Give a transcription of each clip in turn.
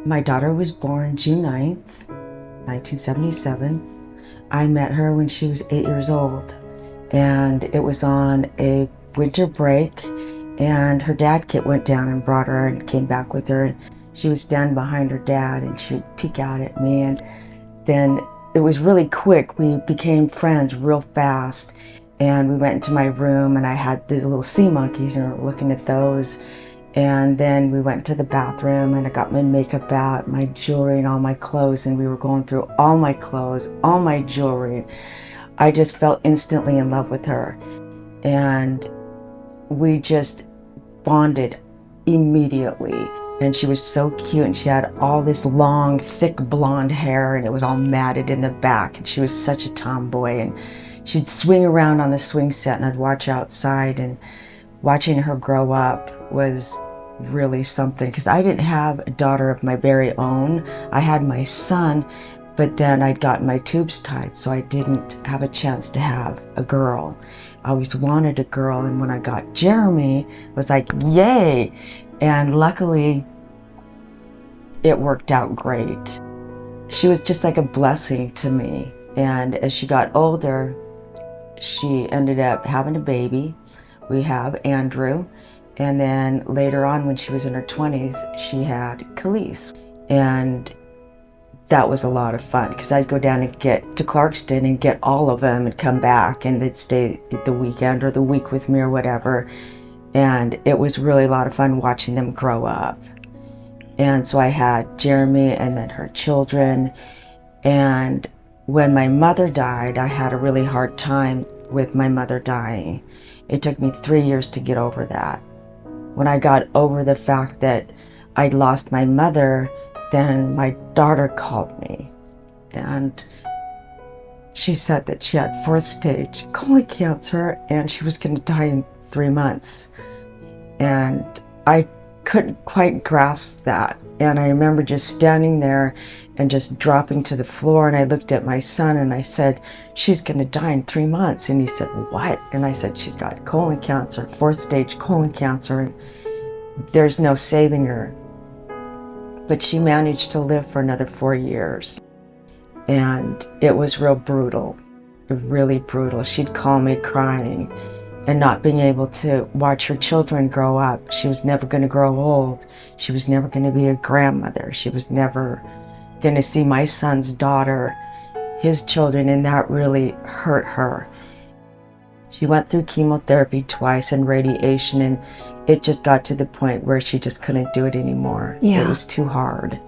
My daughter was born June 9th, 1977. I met her when she was 8 years old, and it was on a winter break, and her dad went down and brought her and came back with her, and she was standing behind her dad, and she would peek out at me, and then it was really quick. We became friends real fast, and we went into my room, and I had the little sea monkeys, and we were looking at those. And then we went to the bathroom, and I got my makeup out, my jewelry, and all my clothes, and we were going through all my clothes, all my jewelry. I just fell instantly in love with her, and we just bonded immediately. And she was so cute, and she had all this long, thick blonde hair, and it was all matted in the back, and she was such a tomboy, and she'd swing around on the swing set, and I'd watch outside, and watching her grow up was really something, because I didn't have a daughter of my very own. I had my son, but then I'd gotten my tubes tied, so I didn't have a chance to have a girl. I always wanted a girl, and when I got Jeramy, it was like, yay! And luckily, it worked out great. She was just like a blessing to me, and as she got older, she ended up having a baby. We have Andrew, and then later on when she was in her 20s, she had Khalees. And that was a lot of fun, because I'd go down and get to Clarkston and get all of them and come back, and they'd stay the weekend or the week with me or whatever. And it was really a lot of fun watching them grow up. And so I had Jeramy and then her children. And when my mother died, I had a really hard time with my mother dying. It took me 3 years to get over that. When I got over the fact that I'd lost my mother, then my daughter called me, and she said that she had 4th stage colon cancer and she was going to die in 3 months. And I couldn't quite grasp that. And I remember just standing there and just dropping to the floor, and I looked at my son and I said, she's going to die in 3 months. And he said, what? And I said, she's got colon cancer, 4th stage colon cancer, and there's no saving her. But she managed to live for another 4 years. And it was real brutal, really brutal. She'd call me crying, and not being able to watch her children grow up. She was never going to grow old. She was never going to be a grandmother. She was never going to see my son's daughter, his children, and that really hurt her. She went through chemotherapy twice and radiation, and it just got to the point where she just couldn't do it anymore. Yeah. It was too hard.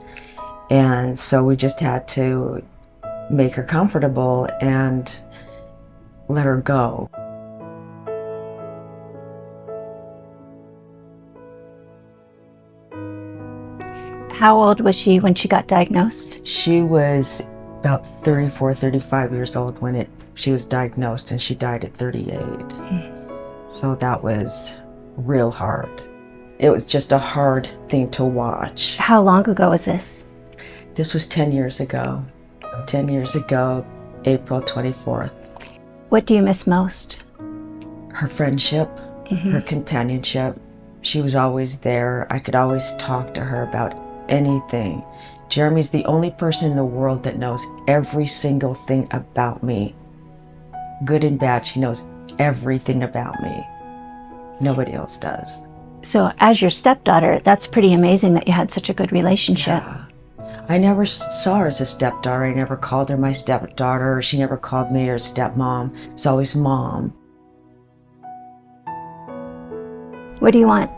And so we just had to make her comfortable and let her go. How old was she when she got diagnosed? She was about 34, 35 years old when she was diagnosed, and she died at 38. So that was real hard. It was just a hard thing to watch. How long ago was this? This was 10 years ago. 10 years ago, April 24th. What do you miss most? Her friendship, her companionship. She was always there. I could always talk to her about anything. Jeramy's the only person in the world that knows every single thing about me. Good and bad, she knows everything about me. Nobody else does. So as your stepdaughter, that's pretty amazing that you had such a good relationship. Yeah. I never saw her as a stepdaughter. I never called her my stepdaughter, or she never called me her stepmom. It was always mom. What do you want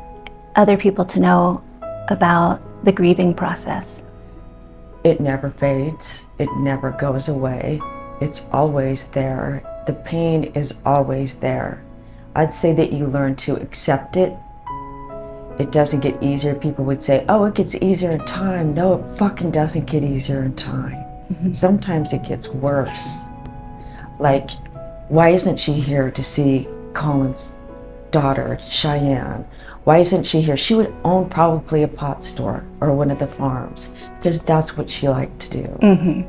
other people to know about the grieving process? It never fades. It never goes away. It's always there. The pain is always there. I'd say that you learn to accept it. It doesn't get easier. People would say, oh, it gets easier in time. No, it fucking doesn't get easier in time. Sometimes it gets worse. Like, why isn't she here to see Colin's daughter, Cheyenne? Why isn't she here? She would own probably a pot store or one of the farms, because that's what she liked to do.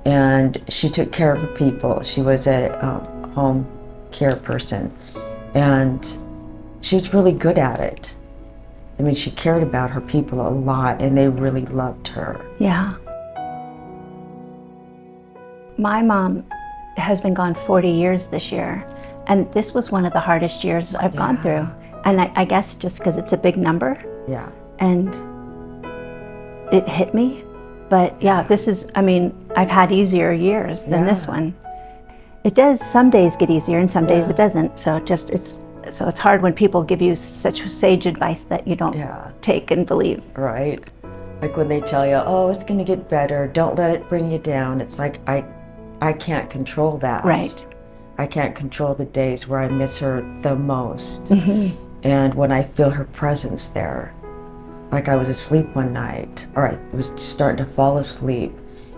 And she took care of the people. She was a home care person, and she was really good at it. I mean, she cared about her people a lot, and they really loved her. Yeah. My mom has been gone 40 years this year, and this was one of the hardest years I've gone through. And I guess just because it's a big number. Yeah. And it hit me. But yeah, this is, I mean, I've had easier years than this one. It does some days get easier and some days it doesn't. So it's hard when people give you such sage advice that you don't take and believe. Right. Like when they tell you, oh, it's going to get better, don't let it bring you down. It's like, I can't control that. Right. I can't control the days where I miss her the most. And when I feel her presence there, like I was asleep one night, or I was starting to fall asleep,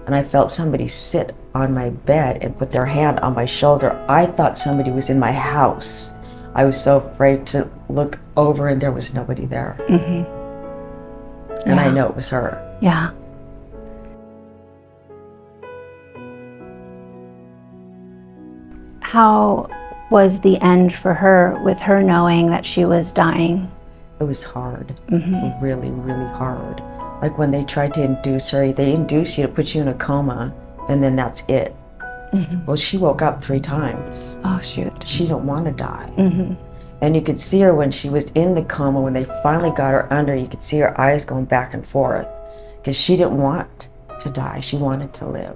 and I felt somebody sit on my bed and put their hand on my shoulder. I thought somebody was in my house. I was so afraid to look over, and there was nobody there. And I know it was her. Yeah. How was the end for her, with her knowing that she was dying? It was hard. Really, really hard. Like when they tried to induce her, they induce you to put you in a coma, and then that's it. Well, she woke up 3 times. Oh, shoot. She didn't want to die. And you could see her when she was in the coma, when they finally got her under, you could see her eyes going back and forth, because she didn't want to die. She wanted to live.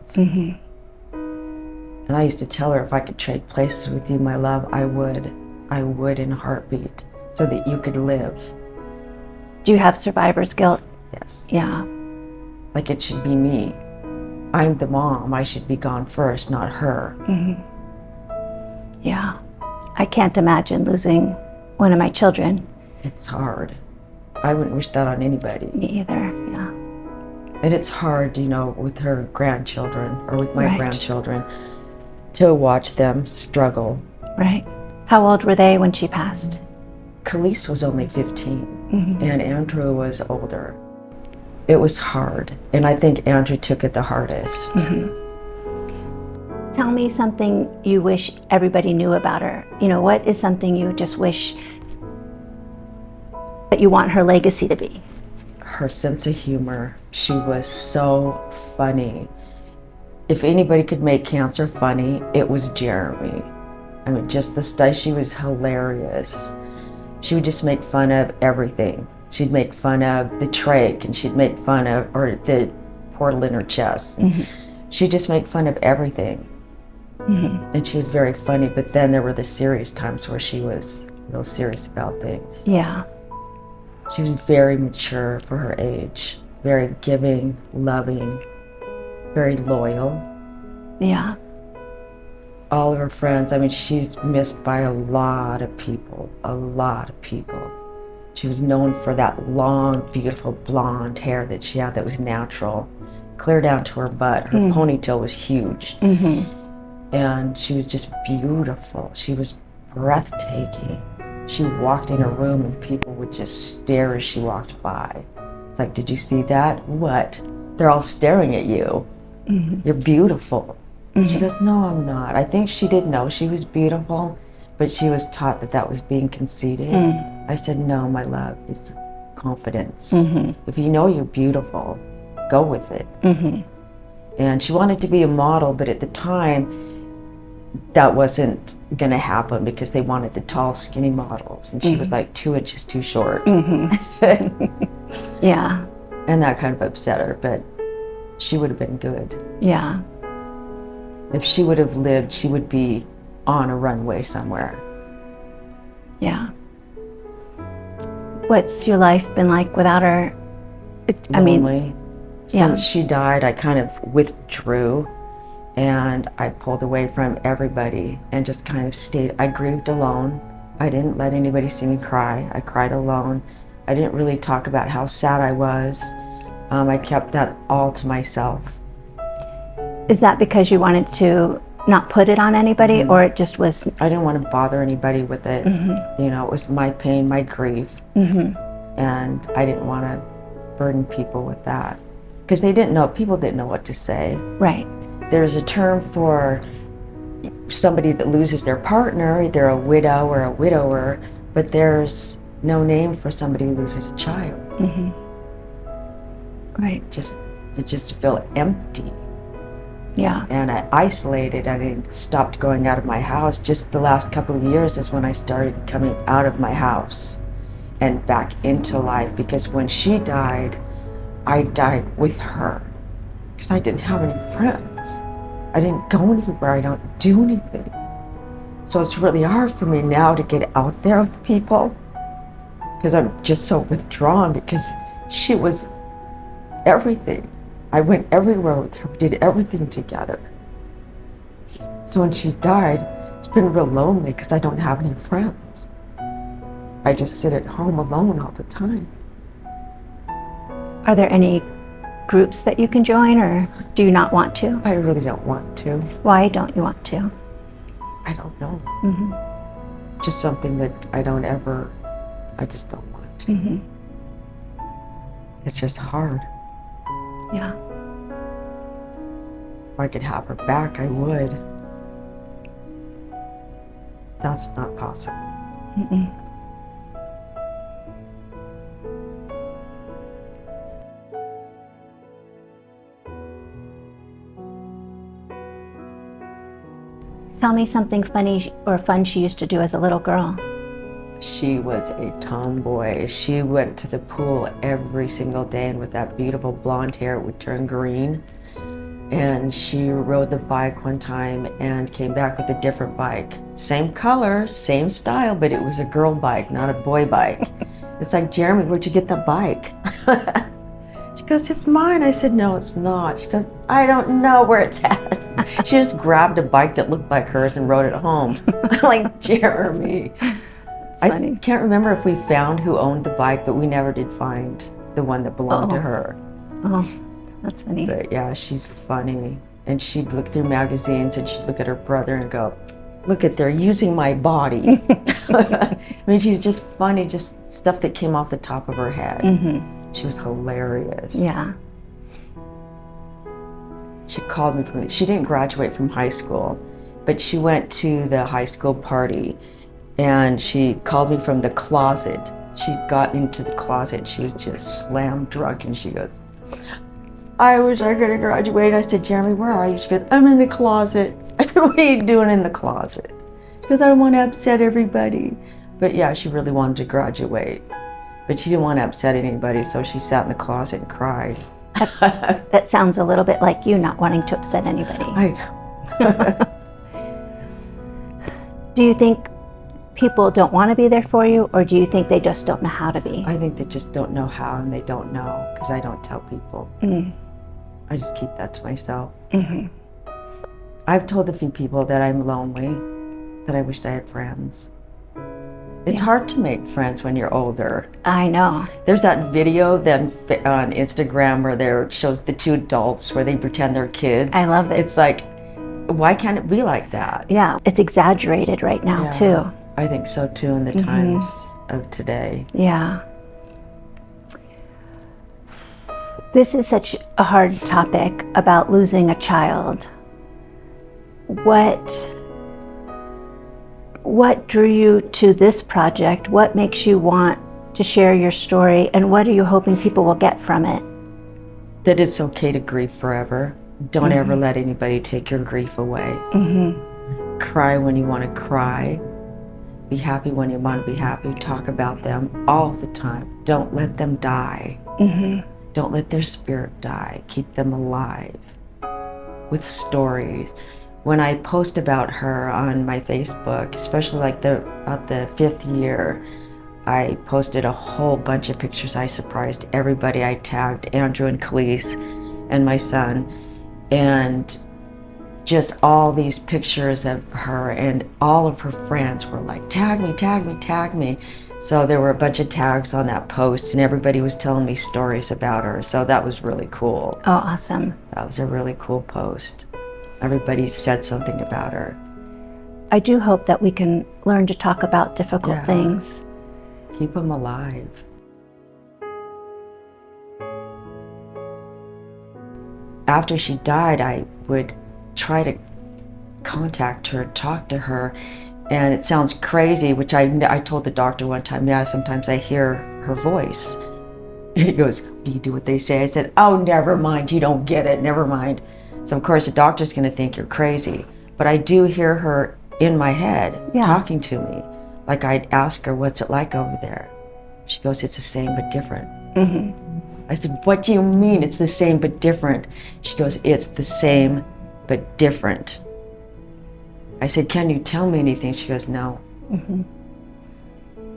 And I used to tell her, if I could trade places with you, my love, I would. I would in a heartbeat, so that you could live. Do you have survivor's guilt? Yes. Yeah. Like it should be me. I'm the mom. I should be gone first, not her. Yeah. I can't imagine losing one of my children. It's hard. I wouldn't wish that on anybody. Me either, yeah. And it's hard, you know, with her grandchildren, or with my grandchildren, to watch them struggle. Right. How old were they when she passed? Khalees was only 15, and Andrew was older. It was hard, and I think Andrew took it the hardest. Tell me something you wish everybody knew about her. You know, what is something you just wish that you want her legacy to be? Her sense of humor. She was so funny. If anybody could make cancer funny, it was Jeramy. I mean, just the stuff, she was hilarious. She would just make fun of everything. She'd make fun of the trach, and she'd make fun of, or the portal in her chest. She'd just make fun of everything. And she was very funny, but then there were the serious times where she was real serious about things. Yeah. She was very mature for her age, very giving, loving, very loyal. Yeah. All of her friends, I mean, she's missed by a lot of people, a lot of people. She was known for that long, beautiful blonde hair that she had that was natural, clear down to her butt. Her ponytail was huge. And she was just beautiful. She was breathtaking. She walked in a room and people would just stare as she walked by. It's like, did you see that? What? They're all staring at you. You're beautiful. She goes, no, I'm not. I think she did know she was beautiful, but she was taught that that was being conceited. I said, no, my love, it's confidence. If you know you're beautiful, go with it. And she wanted to be a model, but at the time, that wasn't gonna happen because they wanted the tall, skinny models, and she was like 2 inches too short. Yeah. And that kind of upset her, but she would have been good. Yeah. If she would have lived, she would be on a runway somewhere. Yeah. What's your life been like without her? Lonely. Since she died, I kind of withdrew, and I pulled away from everybody and just kind of stayed. I grieved alone. I didn't let anybody see me cry. I cried alone. I didn't really talk about how sad I was. I kept that all to myself. Is that because you wanted to not put it on anybody, or it just was? I didn't want to bother anybody with it. You know, it was my pain, my grief, and I didn't want to burden people with that because they didn't know. People didn't know what to say. Right. There's a term for somebody that loses their partner, either a widow or a widower, but there's no name for somebody who loses a child. Right. Just to feel empty. Yeah. And I isolated. I stopped going out of my house. Just the last couple of years is when I started coming out of my house and back into life, because when she died, I died with her because I didn't have any friends. I didn't go anywhere. I don't do anything. So it's really hard for me now to get out there with people because I'm just so withdrawn, because she was everything. I went everywhere with her. We did everything together. So when she died, it's been real lonely because I don't have any friends. I just sit at home alone all the time. Are there any groups that you can join, or do you not want to? I really don't want to. Why don't you want to? I don't know. Just something that I just don't want to. It's just hard. Yeah. If I could have her back, I would. That's not possible. Tell me something funny or fun she used to do as a little girl. She was a tomboy. She went to the pool every single day, and with that beautiful blonde hair, it would turn green. And she rode the bike one time and came back with a different bike. Same color, same style, but it was a girl bike, not a boy bike. It's like, Jeremy, where'd you get the bike? She goes, it's mine. I said, no, it's not. She goes, I don't know where it's at. She just grabbed a bike that looked like hers and rode it home. I'm like, Jeremy. I can't remember if we found who owned the bike, but we never did find the one that belonged to her. Oh, that's funny. But yeah, she's funny. And she'd look through magazines and she'd look at her brother and go, look at, they're using my body. I mean, she's just funny, just stuff that came off the top of her head. She was hilarious. Yeah. She called me she didn't graduate from high school, but she went to the high school party and she called me from the closet. She got into the closet. She was just slam drunk and she goes, I wish I could have graduated. I said, Jeremy, where are you? She goes, I'm in the closet. I said, what are you doing in the closet? Because I don't want to upset everybody. But yeah, she really wanted to graduate. But she didn't want to upset anybody, so she sat in the closet and cried. That sounds a little bit like you not wanting to upset anybody. Do you think people don't want to be there for you, or do you think they just don't know how to be? I think they just don't know how, and they don't know, because I don't tell people. I just keep that to myself. I've told a few people that I'm lonely, that I wished I had friends. It's hard to make friends when you're older. I know. There's that video then on Instagram where there shows the two adults where they pretend they're kids. I love it. It's like, why can't it be like that? Yeah, it's exaggerated right now too. I think so too in the times of today. Yeah. This is such a hard topic about losing a child. What drew you to this project? What makes you want to share your story, and what are you hoping people will get from it? That it's okay to grieve forever. Don't ever let anybody take your grief away. Cry when you want to cry. Be happy when you want to be happy. Talk about them all the time. Don't let them die. Don't let their spirit die. Keep them alive with stories. When I post about her on my Facebook, especially like about the 5th year, I posted a whole bunch of pictures. I surprised everybody. I tagged Andrew and Khalees and my son, and just all these pictures of her, and all of her friends were like, tag me, tag me, tag me. So there were a bunch of tags on that post, and everybody was telling me stories about her. So that was really cool. Oh, awesome. That was a really cool post. Everybody said something about her. I do hope that we can learn to talk about difficult things. Keep them alive. After she died, I would try to contact her, talk to her, And it sounds crazy, which I told the doctor one time, yeah, sometimes I hear her voice. And he goes, do you do what they say? I said, oh, never mind, you don't get it, never mind. So of course the doctor's gonna think you're crazy. But I do hear her in my head talking to me. Like I'd ask her, what's it like over there? She goes, it's the same but different. I said, what do you mean it's the same but different? She goes, it's the same but different. I said, can you tell me anything? She goes, no.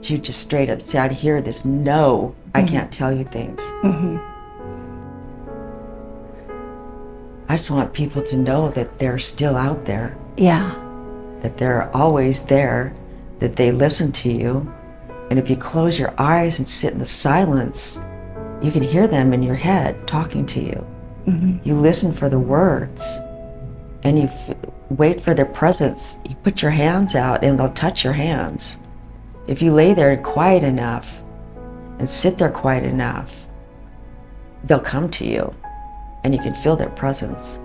She just straight up said, I'd hear this, no, I can't tell you things. I just want people to know that they're still out there. Yeah. That they're always there, that they listen to you. And if you close your eyes and sit in the silence, you can hear them in your head talking to you. You listen for the words, and you wait for their presence. You put your hands out and they'll touch your hands. If you lay there quiet enough and sit there quiet enough, they'll come to you and you can feel their presence.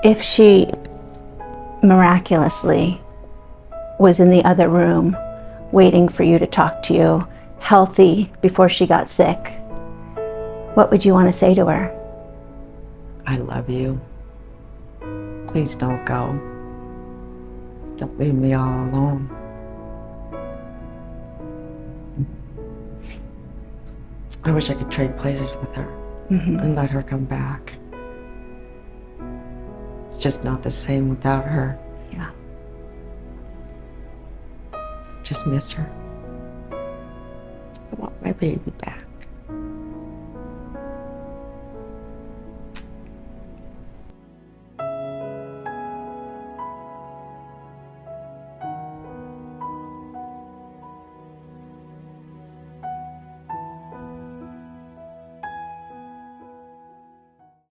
If she miraculously was in the other room waiting for you to talk to you, healthy before she got sick, what would you want to say to her? I love you. Please don't go. Don't leave me all alone. I wish I could trade places with her and let her come back. It's just not the same without her. Yeah. Just miss her. I want my baby back.